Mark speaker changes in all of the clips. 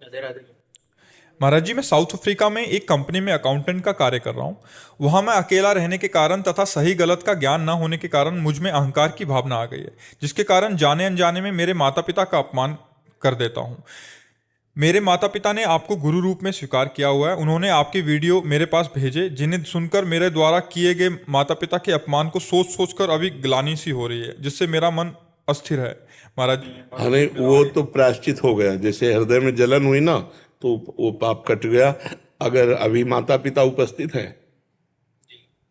Speaker 1: राधे राधे।
Speaker 2: महाराज जी, मैं south Africa में एक कंपनी में अकाउंटेंट का कार्य कर रहा हूँ। वहाँ मैं अकेला रहने के कारण तथा सही गलत का ज्ञान न होने के कारण मुझ में अहंकार की भावना आ गई है, जिसके कारण जाने अनजाने में मेरे माता पिता का अपमान कर देता हूँ। मेरे माता पिता ने आपको गुरु रूप में स्वीकार किया हुआ है। उन्होंने आपके वीडियो मेरे पास भेजे, जिन्हें सुनकर मेरे द्वारा किए गए माता पिता के अपमान को सोच सोच कर अभी ग्लानि सी हो रही है, जिससे मेरा मन अस्थिर है। महाराज जी,
Speaker 3: हमें वो तो प्रायश्चित हो गया, जैसे हृदय में जलन हुई ना, तो वो पाप कट गया। अगर अभी माता पिता उपस्थित हैं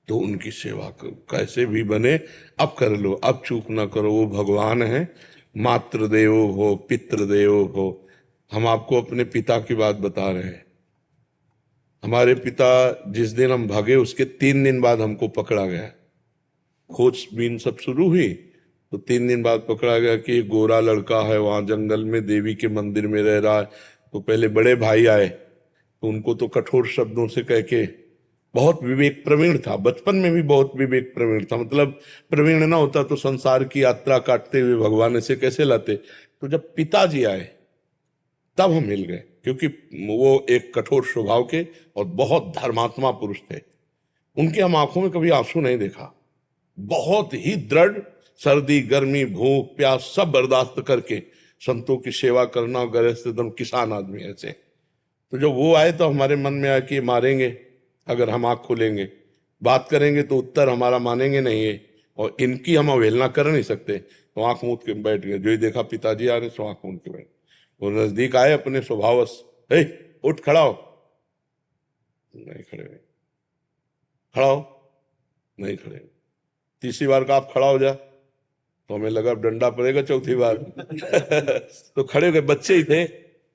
Speaker 3: तो उनकी सेवा करो, कैसे भी बने। अब कर लो, अब चूक ना करो। वो भगवान है। मातृदेवो हो पितृदेवो हो। हम आपको अपने पिता की बात बता रहे हैं। हमारे पिता जिस दिन हम भागे उसके 3 दिन बाद हमको पकड़ा गया। खोजबीन सब शुरू हुई तो 3 दिन बाद पकड़ा गया कि एक गोरा लड़का है वहां जंगल में देवी के मंदिर में रह रहा है। तो पहले बड़े भाई आए तो उनको तो कठोर शब्दों से कह के, बहुत विवेक प्रवीण था, बचपन में भी बहुत विवेक प्रवीण था। मतलब प्रवीण ना होता तो संसार की यात्रा काटते हुए भगवान ऐसे कैसे लाते। तो जब पिताजी आए तब हम मिल गए, क्योंकि वो एक कठोर स्वभाव के और बहुत धर्मात्मा पुरुष थे। उनकी हम आंखों में कभी आंसू नहीं देखा। बहुत ही दृढ़, सर्दी गर्मी भूख प्यास सब बर्दाश्त करके संतों की सेवा करना, गृहस्थ एकदम किसान आदमी ऐसे। तो जब वो आए तो हमारे मन में आया कि मारेंगे अगर हम आंख खोलेंगे, बात करेंगे तो उत्तर हमारा मानेंगे नहीं है, और इनकी हम अवहेलना कर नहीं सकते। तो आंख मूंद के बैठ गए। जो ही देखा पिताजी आ रहे सो आंख मूंद के बैठ। वो नजदीक आए अपने स्वभावश, हे उठ खड़ा हो। नहीं खड़े हुए। खड़ा हो, नहीं खड़े हुए। तीसरी बार का आप खड़ा हो जा, तो हमें लगा अब डंडा पड़ेगा चौथी बार। तो खड़े हो गए, बच्चे ही थे,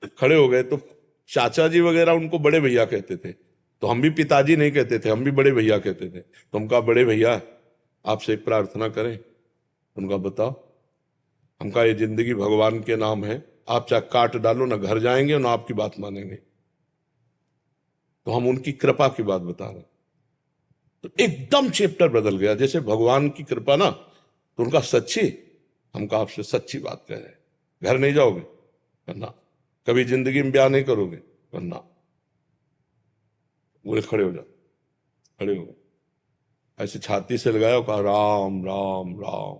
Speaker 3: खड़े हो गए। तो चाचा जी वगैरह उनको बड़े भैया कहते थे, तो हम भी पिताजी नहीं कहते थे, हम भी बड़े भैया कहते थे। तो हम कहा बड़े भैया आपसे एक प्रार्थना करें। उनका बताओ। हम कहा ये जिंदगी भगवान के नाम है, आप चाहे काट डालो, ना घर जाएंगे ना आपकी बात मानेंगे। तो हम उनकी कृपा की बात बता रहे हैं। तो एकदम चैप्टर बदल गया, जैसे भगवान की कृपा ना। तो उनका सच्ची, हम कहा आपसे सच्ची बात कह रहे हैं, घर नहीं जाओगे करना, कभी जिंदगी में ब्याह नहीं करोगे करना। बोले खड़े हो जाओ। खड़े हो गए, ऐसे छाती से लगाया और कहा राम राम राम।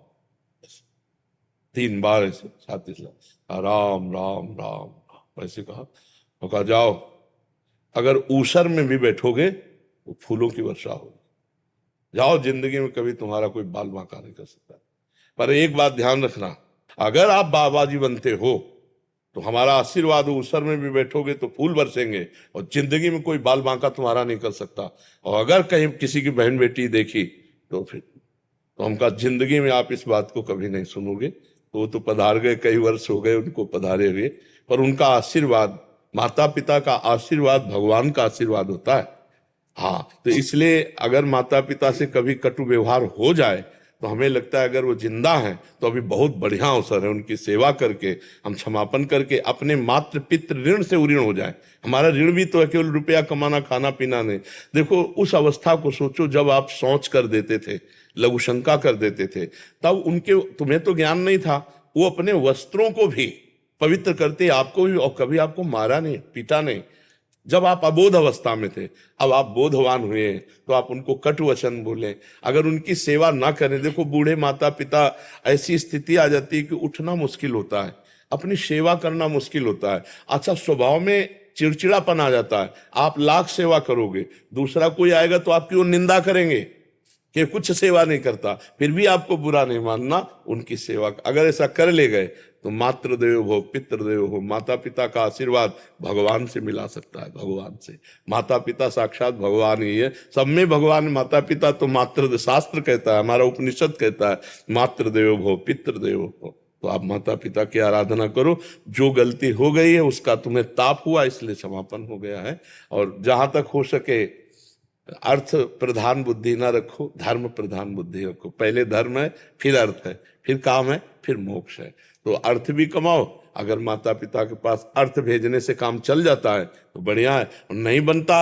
Speaker 3: 3 बार ऐसे छाती से कहा राम राम राम, ऐसे कहा और कहा जाओ, अगर ऊसर में भी बैठोगे तो फूलों की वर्षा होगी। जाओ, जिंदगी में कभी तुम्हारा कोई बाल बांका नहीं कर सकता। पर एक बात ध्यान रखना, अगर आप बाबा जी बनते हो तो हमारा आशीर्वाद हो, ऊसर में भी बैठोगे तो फूल बरसेंगे, और जिंदगी में कोई बाल बांका तुम्हारा नहीं कर सकता। और अगर कहीं किसी की बहन बेटी देखी तो फिर, तो हम कहा जिंदगी में आप इस बात को कभी नहीं सुनोगे। तो वो तो पधार गए, कई वर्ष हो गए उनको पधारे हुए, पर उनका आशीर्वाद, माता पिता का आशीर्वाद भगवान का आशीर्वाद होता है। हाँ, तो इसलिए अगर माता पिता से कभी कटु व्यवहार हो जाए तो हमें लगता है अगर वो जिंदा हैं तो अभी बहुत बढ़िया अवसर है उनकी सेवा करके, हम क्षमापन करके अपने मातृ पितृ ऋण से उऋण हो जाए। हमारा ऋण भी तो है, केवल रुपया कमाना खाना पीना नहीं। देखो उस अवस्था को सोचो जब आप सोच कर देते थे, लघु शंका कर देते थे, तब उनके, तुम्हें तो ज्ञान नहीं था, वो अपने वस्त्रों को भी पवित्र करते, आपको भी, और कभी आपको मारा नहीं पीटा नहीं जब आप अबोध अवस्था में थे। अब आप बोधवान हुए तो आप उनको कट वचन बोले, अगर उनकी सेवा ना करें। देखो बूढ़े माता पिता, ऐसी स्थिति आ जाती है कि उठना मुश्किल होता है, अपनी सेवा करना मुश्किल होता है। अच्छा, स्वभाव में चिड़चिड़ापन आ जाता है। आप लाख सेवा करोगे, दूसरा कोई आएगा तो आपकी वो निंदा करेंगे कि कुछ सेवा नहीं करता, फिर भी आपको बुरा नहीं मानना उनकी सेवा। अगर ऐसा कर ले गए तो मातृदेव हो पितृदेव हो, माता पिता का आशीर्वाद भगवान से मिला सकता है। भगवान से, माता पिता साक्षात भगवान ही है, सब में भगवान। माता पिता तो मातृ, शास्त्र कहता है, हमारा उपनिषद कहता है मातृदेव हो पितृदेव हो। तो आप माता पिता की आराधना करो। जो गलती हो गई है उसका तुम्हें ताप हुआ, इसलिए समापन हो गया है। और जहां तक हो सके अर्थ प्रधान बुद्धि ना रखो, धर्म प्रधान बुद्धि रखो। पहले धर्म है, फिर अर्थ है, फिर काम है, फिर मोक्ष है। तो अर्थ भी कमाओ। अगर माता पिता के पास अर्थ भेजने से काम चल जाता है तो बढ़िया है, और नहीं बनता,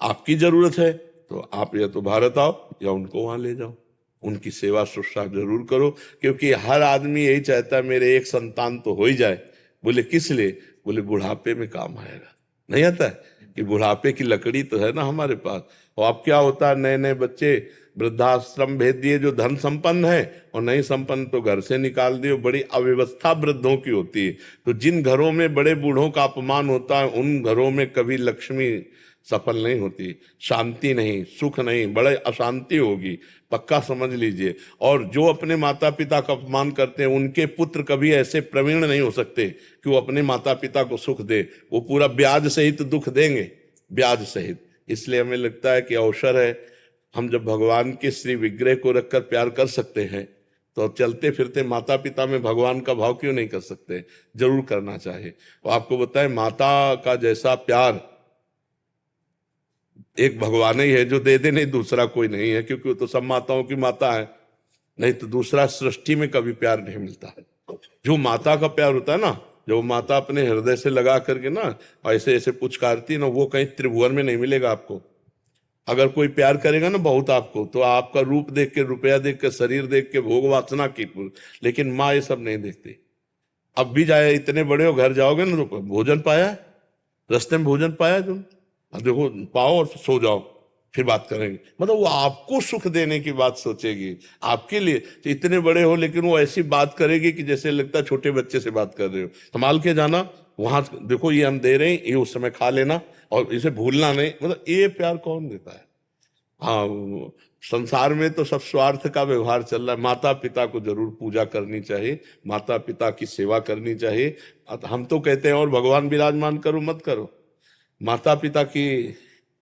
Speaker 3: आपकी जरूरत है तो आप या तो भारत आओ या उनको वहां ले जाओ, उनकी सेवा शुश्रूषा जरूर करो। क्योंकि हर आदमी यही चाहता है मेरे एक संतान तो हो ही जाए। बोले किस लिए? बोले बुढ़ापे में काम आएगा। नहीं आता है कि बुढ़ापे की लकड़ी तो है ना हमारे पास। और अब क्या होता है, नए नए बच्चे वृद्धाश्रम भेज दिए जो धन संपन्न है, और नहीं संपन्न तो घर से निकाल दिए। बड़ी अव्यवस्था वृद्धों की होती है। तो जिन घरों में बड़े बूढ़ों का अपमान होता है उन घरों में कभी लक्ष्मी सफल नहीं होती, शांति नहीं, सुख नहीं, बड़े अशांति होगी, पक्का समझ लीजिए। और जो अपने माता पिता का अपमान करते हैं उनके पुत्र कभी ऐसे प्रवीण नहीं हो सकते कि वो अपने माता पिता को सुख दे। वो पूरा ब्याज सहित दुख देंगे, ब्याज सहित। इसलिए हमें लगता है कि अवसर है, हम जब भगवान के श्री विग्रह को रखकर प्यार कर सकते हैं तो अब चलते फिरते माता पिता में भगवान का भाव क्यों नहीं कर सकते, जरूर करना चाहिए। और आपको बताएं, माता का जैसा प्यार एक भगवान ही है जो दे दे, नहीं दूसरा कोई नहीं है, क्योंकि वो तो सब माताओं की माता है। नहीं तो दूसरा सृष्टि में कभी प्यार नहीं मिलता है। जो माता का प्यार होता है ना, जो माता अपने हृदय से लगा करके ना ऐसे ऐसे पुचकारती है ना, वो कहीं त्रिभुवन में नहीं मिलेगा आपको। अगर कोई प्यार करेगा ना बहुत आपको, तो आपका रूप देख के, रुपया देख के, शरीर देख के, भोग वासना की, लेकिन माँ ये सब नहीं देखती। अब भी जाए, इतने बड़े हो, घर जाओगे ना तो भोजन पाया, रास्ते में भोजन पाया तुम, अब देखो पाओ और सो जाओ, फिर बात करेंगे। मतलब वो आपको सुख देने की बात सोचेगी आपके लिए। तो इतने बड़े हो लेकिन वो ऐसी बात करेगी कि जैसे लगता है छोटे बच्चे से बात कर रहे हो। संभाल के जाना, वहां देखो ये हम दे रहे हैं, ये उस समय खा लेना और इसे भूलना नहीं। मतलब ये प्यार कौन देता है? हाँ, संसार में तो सब स्वार्थ का व्यवहार चल रहा है। माता पिता को जरूर पूजा करनी चाहिए, माता पिता की सेवा करनी चाहिए। हम तो कहते हैं और भगवान विराजमान करो मत करो, माता पिता की